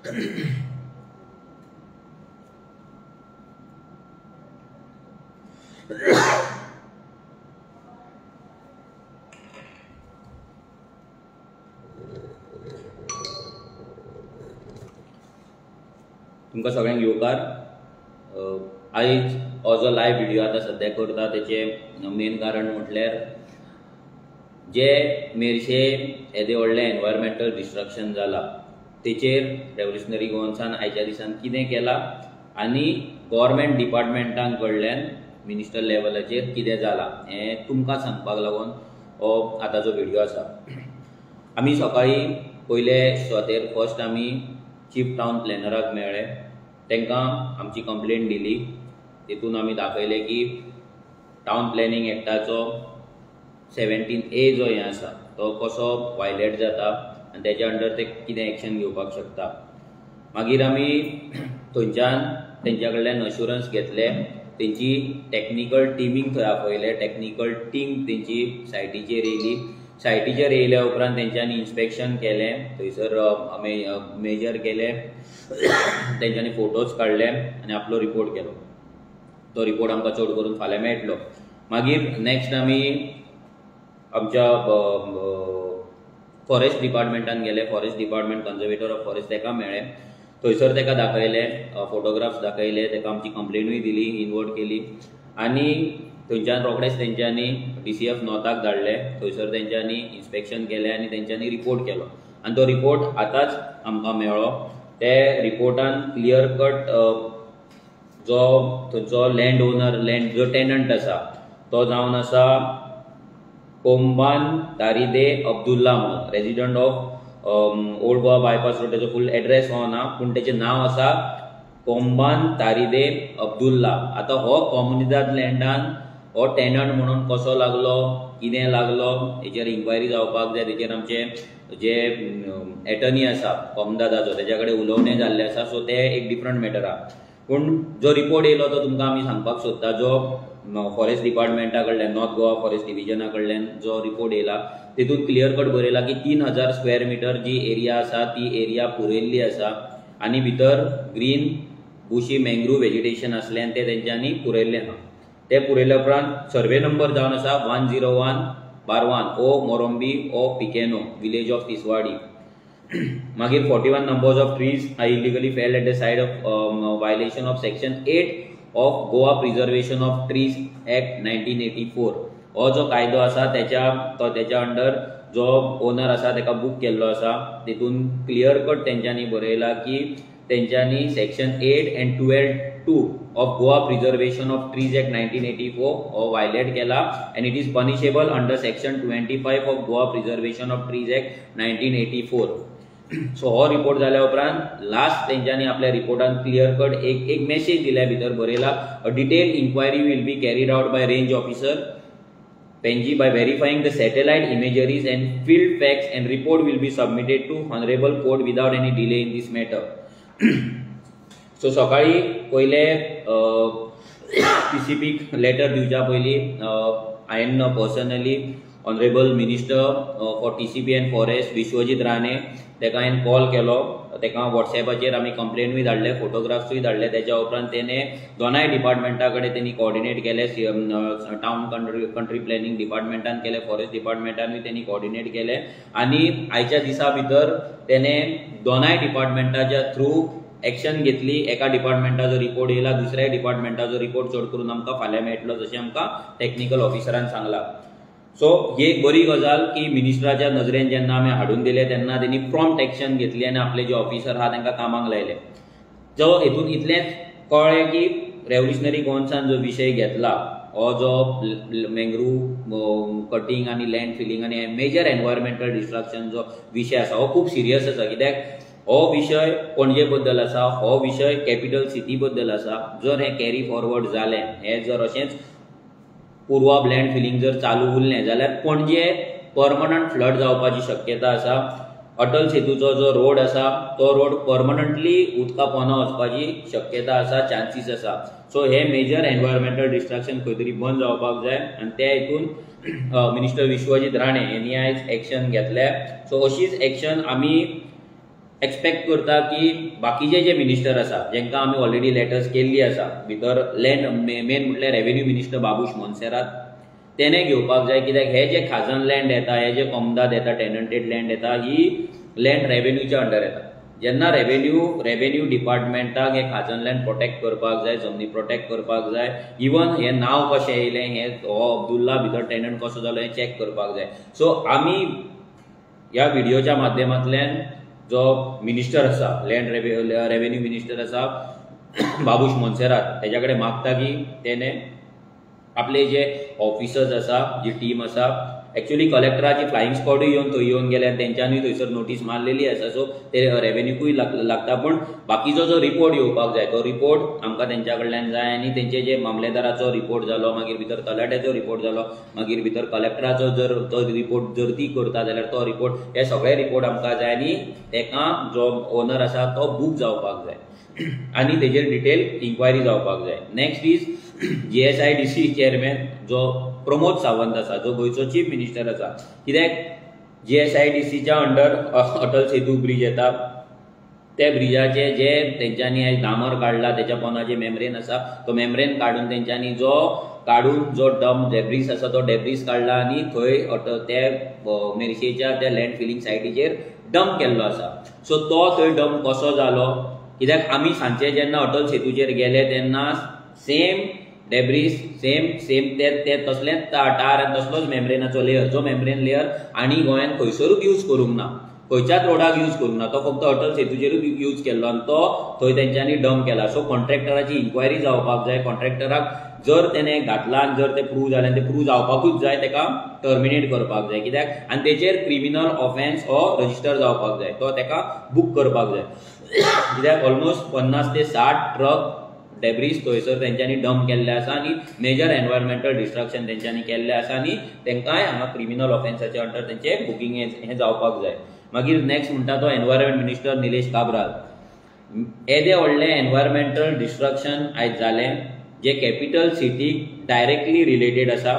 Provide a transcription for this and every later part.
तुमकां सगळ्यांक येवकार आयज हो जो लायव्ह व्हिडिओ आतां सद्या करता तेचें मेन कारण म्हटल्यार जे मेरशे येदे व्हडलें एनवायरमेंटल डिस्ट्रक्शन जालां तेचेर रेव्होल्युशनरी गोवन्सान आयच्या दिसान कितें केलां आनी गव्हर्मेंट डिपार्टमेंटां कडल्यान मिनिस्टर लेवलाचेर कितें जालां हें तुमकां सांगपाक लागून हो आतांचो व्हिडिओ आसा। आमी सकाळीं पयले सुवातेर फर्स्ट आमी चीफ टावन प्लॅनराक मेळ्ळे, तांकां आमची कंप्लेंट दिली। तितून आमी दाखयलें की टावन प्लॅनिंग एक्टाचो 17A जो हें आसा तो कसो वायलेट जाता आनी तेच्या अंडर ते कितें एक्शन घेवपाक शकता। मागीर आमी थंयच्यान तेंच्या कडल्यान अश्युरन्स घेतले, तेंची टॅक्निकल टिमीक थंय आपयले, टॅक्निकल टीम तेंची सायटीचेर येयली। सायटीचेर येयल्या उपरांत तेंच्यांनी इन्स्पेक्शन केलें, थंयसर मेजर केलें, तेंच्यांनी फोटोज काडले आनी आपलो रिपोर्ट केलो। तो रिपोर्ट आमकां चड करून फाल्यां मेळटलो। मागीर नेक्स्ट आमी आमच्या फॉरेस्ट डिपार्टमेंटान गेले, फॉरेस्ट डिपार्टमेंट कन्जर्वेटर ऑफ फॉरेस्ट ताका मेळ्ळे, थंयसर ताका दाखयले, फोटोग्राफ्स दाखयले, ताका आमची कंप्लेनूय दिली, इनवोट केली आनी थंयच्यान रोखडेच तेंच्यांनी DCF नॉर्थाक धाडले, थंयसर तेंच्यांनी इन्स्पेक्शन केलें आनी तेंच्यांनी रिपोर्ट केलो आनी तो रिपोर्ट आतांच आमकां मेळ्ळो। ते रिपोर्टान क्लियर कट जो थंयचो लँड ओनर, लँड जो टेनंट आसा तो जावन आसा कोंबान तारिदे अब्दुल्ला म्हणून, resident of old Goa bypass road. तेजो फूल एड्रेस हो ना, पूण तेचें नांव आसा कोंबान तारिदे अब्दुल्ला। आतां हो कॉम्युनिदाद लँडान हो टेनंट म्हणून कसो लागलो, कितें लागलो हेचेर इन्क्वायरी जावपाक जाय। तेचेर आमचे जे एटर्नी आसा कॉम्युनिदादाचो तेच्या कडेन उलोवणें जाल्लें आसा, सो तें एक डिफरंट मॅटर आहा। पूण जो रिपोर्ट येयलो तो तुमकां आमी सांगपाक सोदता, जो फॉरेस्ट डिपार्टमेंटा कडल्यान, नॉर्थ गोवा फॉरेस्ट डिविजना कडल्यान जो रिपोर्ट येयला तितून क्लियर कट बरयला की 3000 स्क्वेअर मिटर जी एरिया आसा ती एरिया पुरयल्ली आसा आनी भितर ग्रीन बुशी मँग्रूव वेजिटेशन आसलें तें तेंच्यांनी पुरयल्लें ना। तें पुरयल्या उपरांत सर्वे नंबर जावन आसा 101/1 ओ मोरंबी ओ पिकेनो, विलेज ऑफ तिसवाडी। मागीर 41 numbers of trees are illegally felled at the side of violation of section 8 of Goa Preservation of Trees Act 1984। हो जो कायदो आसा तेच्या अंडर जो ओनर आसा तेका बूक केल्लो आसा, तितून क्लियर कट तेंच्यांनी बरयला की तेंच्यांनी section 8 and 12(2) of Goa Preservation of Trees Act 1984 हो वायलेट केला and it is punishable under section 25 of Goa Preservation of Trees Act 1984। So हो रिपोर्ट जाल्या उपरांत लास्ट तेंच्यांनी आपल्या रिपोर्टान क्लियर कट एक मेसेज दिल्या, भितर बरयला a detail inquiry will be carried out by range officer पेंजी by verifying the satellite imageries and field facts and report will be submitted to honorable court without any delay in this matter। So सकाळी पयले PCPक letter दिवच्या पयलीं हांवें personally honourable minister for TCP and forest Vishwajit Rane ताका हांवें call केलो, ताका वॉट्सॅपाचेर आमी कंप्लेनूय धाडले, फोटोग्राफ्सूय धाडले। तेच्या उपरांत तेणें दोनाय डिपार्टमेंटा कडेन तेणी कॉर्डिनेट केले, टावन कंट्री प्लॅनिंग डिपार्टमेंटान केले, फॉरेस्ट डिपार्टमेंटानूय तेणी कॉर्डिनेट केले आनी आयच्या दिसा भितर तेणें दोनाय डिपार्टमेंटाच्या थ्रू एक्शन घेतली। एका डिपार्टमेंटाचो रिपोर्ट येयला, दुसऱ्या डिपार्टमेंटाचो रिपोर्ट चड करून आमकां फाल्यां मेळटलो, जशें आमकां टॅक्निकल ऑफिसरान सांगलां। सो ही एक बरी गजाल की मिनिस्टराच्या नजरेन जेन्ना आमी हाडून दिले तेन्ना तेणी प्रॉम्प्ट एक्शन घेतली आनी आपले जे ऑफिसर आहा तांकां कामाक लायले। जो हेतून इतलेंच कळ्ळें की रेव्होल्युशनरी गोवन्सान जो विशय घेतला हो जो मँग्रूव कटींग आनी लँड फिलिंग आनी मेजर एनवायरमेंटल डिस्ट्रक्शन जो विशय आसा हो खूब सिरियस आसा। कित्याक हो विशय पणजे बद्दल आसा, हो विशय कॅपिटल सिटी बद्दल आसा। जर हें कॅरी फॉरवर्ड जालें, हें जर अशेंच पुर्वा लँड फिलिंग जर चालू उरलें जाल्यार पणजे परमनंट फ्लड जावपाची शक्यता आसा। अटल सेतूचो जो रोड आसा तो रोड परमनंटली उदका पोंदा वचपाची शक्यता आसा, चान्सीस आसा। सो हे मेजर एनवायरमेंटल डिस्ट्रक्शन खंय तरी बंद जावपाक जाय आनी त्या हितून मिनिस्टर विश्वजीत राणे यांनी आयज एक्शन घेतल्या। सो अशीच एक्शन आमी एक्सपेक्ट करता की बाकीचे जे मिनिस्टर आसा जेंकां आमी ऑलरेडी लेटर्स केल्ली आसा भितर लँड मेन म्हटल्यार रेव्हेन्यू मिनिस्टर बाबूश मोन्सेरात तेणे घेवपाक जाय कित्याक हे जे खाजन लँड येता हे जे कोमदाद येता टेनंटेड लँड येता ही लँड रेव्हेन्यूच्या अंडर येता जेन्ना रेव्हेन्यू डिपार्टमेंटाक हे खाजन लँड प्रोटेक्ट करपाक जाय जमनी प्रोटेक्ट करपाक जाय इवन हे नांव कशें येयलें हे हो अब्दुल्ला भितर टेनंट कसो जालो हें चॅक करपाक जाय सो आमी ह्या व्हिडिओच्या माध्यमांतल्यान जो मिनिस्टर आसा लँड रेव्हेन्यू मिनिस्टर आसा बाबूश मोन्सेरात तेज्या कडेन मागता की तेणे आपले जे ऑफिसर्स आसा जी टीम आसा एक्चुअली कलेक्टराची फ्लाइंग स्क्वॉडूय येवन थंय येवन गेल्या तेंच्यांनी थंयसर नोटीस मारलेली आसा सो ते रेव्हेन्यूकूय लागता पूण बाकीचो जो रिपोर्ट येवपाक जाय तो रिपोर्ट आमकां तेंच्या कडल्यान जाय आनी तेंचे जे मामलेदाराचो रिपोर्ट जालो मागीर भितर तलाट्याचो रिपोर्ट जालो मागीर भितर कलेक्टराचो जर तो रिपोर्ट जर ती करता जाल्यार तो रिपोर्ट हे सगळे रिपोर्ट आमकां जाय आनी तेका जो ओनर आसा तो बूक जावपाक जाय आनी तेजेर डिटेल इन्क्वायरी जावपाक जाय नेक्स्ट इज GSIDC चेअरमॅन जो प्रमोद सावंत आसा जो गोंयचो चीफ मिनिस्टर आसा कित्याक GSIDCच्या अंडर अटल सेतू ब्रिज येता त्या ब्रिजाचे जे तेंच्यांनी आयज डामर काडला तेच्या पोंदाचे मेम्ब्रेन आसा तो मेम्ब्रेन काडून तेंच्यांनी जो डंप डेब्रीस आसा तो डेब्रीस काडला आनी थंय ते मेर्शेच्या त्या लँड फिलिंग सायटीचेर डंप केल्लो आसा सो तो थंय डंप कसो जालो कित्याक आमी सांजचे जेन्ना अटल सेतूचेर गेले तेन्ना सेम डेब्रीस सेम ते तसलेच टार आनी तसलोच मेम्ब्रेनाचो लेयर जो मेम्ब्रेन लेयर आनी गोंयान खंयसरूच यूज करूंक ना खंयच्याच रोडाक यूज करूंक ना तो फक्त अटल सेतूचेरूच यूज केल्लो आनी तो थंय तेंच्यांनी डंप केला सो कॉन्ट्रॅक्टराची इन्क्वायरी जावपाक जाय कॉन्ट्रॅक्टराक जर तेणे घातला आनी जर ते प्रूव जालें ते प्रूव जावपाकूच जाय तेका टर्मिनेट करपाक जाय कित्याक आनी तेचेर क्रिमिनल ऑफेन्स हो रजिस्टर जावपाक जाय तो तेका बूक करपाक जाय कित्याक ऑलमोस्ट 50 ते 60 ट्रक डेब्रीस थंयसर तेंच्यांनी डंप केल्ले आसा आनी मेजर एनवायरमेंटल डिस्ट्रक्शन तेंच्यांनी केल्लें आसा आनी तेंकांय हांगा क्रिमिनल ऑफेन्साच्या अंडर तेंचे बुकींग हें जावपाक जाय मागीर नेक्स्ट म्हणटा तो एनवायरमेंट मिनिस्टर निलेश काब्राल येदे व्हडलें एनवायरमेंटल डिस्ट्रक्शन आयज जालें जे कॅपिटल सिटीक डायरेक्टली रिलेटेड आसा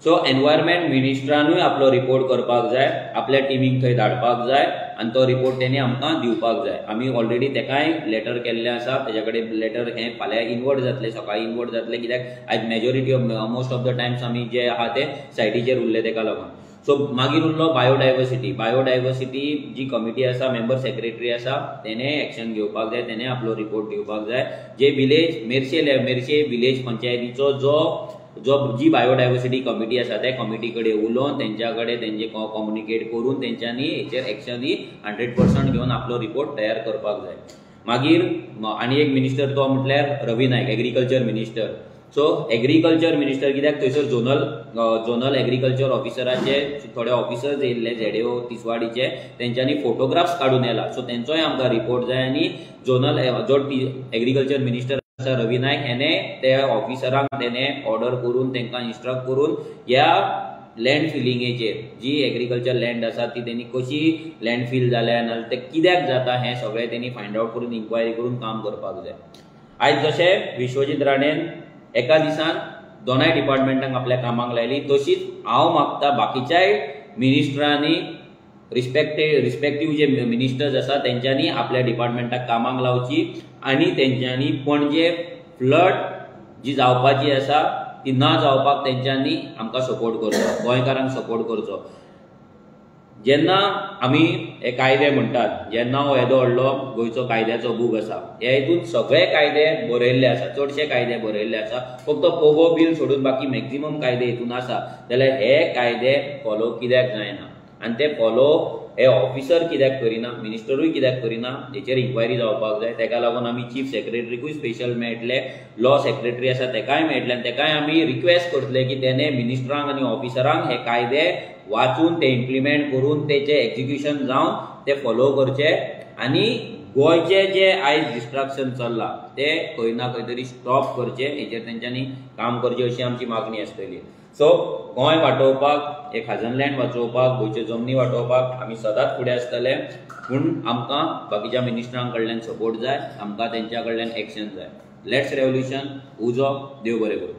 सो एनवायरमेंट मिनिस्टरानूय आपलो रिपोर्ट करपाक जाय आपल्या टिमीक थंय धाडपाक जाय आनी तो रिपोर्ट तेणी आमकां दिवपाक जाय आमी ऑलरेडी तेकाय लेटर केल्लें आसा तेज्या कडेन लेटर हें फाल्यां इनवर्ट जातलें सकाळीं इनवर्ट जातलें कित्याक आयज majority of most of the Times आमी जे आहा ते सायटीचेर उरले तेका लागून सो मागीर उरलो बायोडायवर्सिटी जी कमिटी आसा मेंबर सेक्रेटरी आसा तेणे एक्शन घेवपाक जाय तेणे आपलो रिपोर्ट दिवपाक जाय जे विलेज मेर्शे विलेज पंचायतीचो जी बायोडायवर्सिटी कमिटी आसा त्या कमिटी कडेन उलोवन तेंच्या कडेन तेंचे कम्युनिकेट करून तेंच्यांनी हेचेर एक्शन ही 100% घेवन आपलो रिपोर्ट तयार करपाक जाय मागीर आनी एक मिनिस्टर तो म्हटल्यार Ravi Naik agriculture minister so agriculture minister कित्याक थंयसर झोनल एग्रीकल्चर ऑफिसराचे थोडे ऑफिसर्स येयल्ले ZAO तिसवाडीचे तेंच्यांनी फोटोग्राफ्स काडून येला सो तेंचोय आमकां रिपोर्ट जाय आनी झोनल जो एग्रीकल्चर मिनिस्टर रवी नायक हेने त्या ऑफिसरांक तेणे ऑर्डर करून तेंकां इन्स्ट्रक्ट करून ह्या लँड फिलिंगेचेर जी एग्रीकल्चर लँड आसा ती तेणी कशी लँड फील जाल्या नाल्यार ते कित्याक जाता हें सगळें तेणी फायंड आउट करून इन्क्वायरी करून काम करपाक जाय आयज जशें विश्वजीत राणेन एका दिसान दोनाय डिपार्टमेंटांक आपल्या कामाक लायली तशीच हांव मागता बाकीच्याय मिनिस्टरांनी रिस्पेक्टीव जे मिनिस्टर्स आसा तेंच्यांनी आपल्या डिपार्टमेंटाक कामाक लावची आनी तेंच्यांनी पणजे फ्लड जी जावपाची आसा ती ना जावपाक तेंच्यांनी आमकां सपोर्ट करचो गोंयकारांक सपोर्ट करचो जेन्ना आमी हे कायदे म्हणटात जेन्ना हो येदो व्हडलो गोंयचो कायद्याचो बूक आसा ह्या हितून सगळे कायदे बरयल्ले आसा चडशे कायदे बरयल्ले आसा फक्त पोगो बील सोडून बाकी मॅक्झिमम कायदे हितून आसा जाल्यार हे कायदे फॉलो कित्याक जायना आनी ते फॉलो हे ऑफिसर कित्याक करिना मिनिस्टरूय कित्याक करिना हेचेर इन्क्वायरी जावपाक जाय तेका लागून आमी चीफ सेक्रेटरीकूय स्पेशल मेळटले लॉ सेक्रेटरी आसा तेकाय मेळटले आनी तेकाय आमी रिक्वेस्ट करतले की तेणे मिनिस्टरांक आनी ऑफिसरांक हे कायदे वाचून ते इम्प्लिमेंट करून तेचे एक्झिक्युशन जावन ते फॉलो करचे आनी गोंयचे जे आयज डिस्ट्रक्शन चल्ला ते खंय ना खंय तरी स्टॉप करचे हेचेर तेंच्यांनी काम करचें अशी आमची मागणी आसतली सो गोंय वाटोवपाक हे खाजन लँड वाचोवपाक गोंयच्यो जमनी वाटोवपाक आमी सदांच फुडें आसतले पूण आमकां बाकीच्या मिनिस्टरां कडल्यान सपोर्ट जाय आमकां तेंच्या कडल्यान एक्शन जाय लेट्स रेवल्युशन उजो देव बरें करूं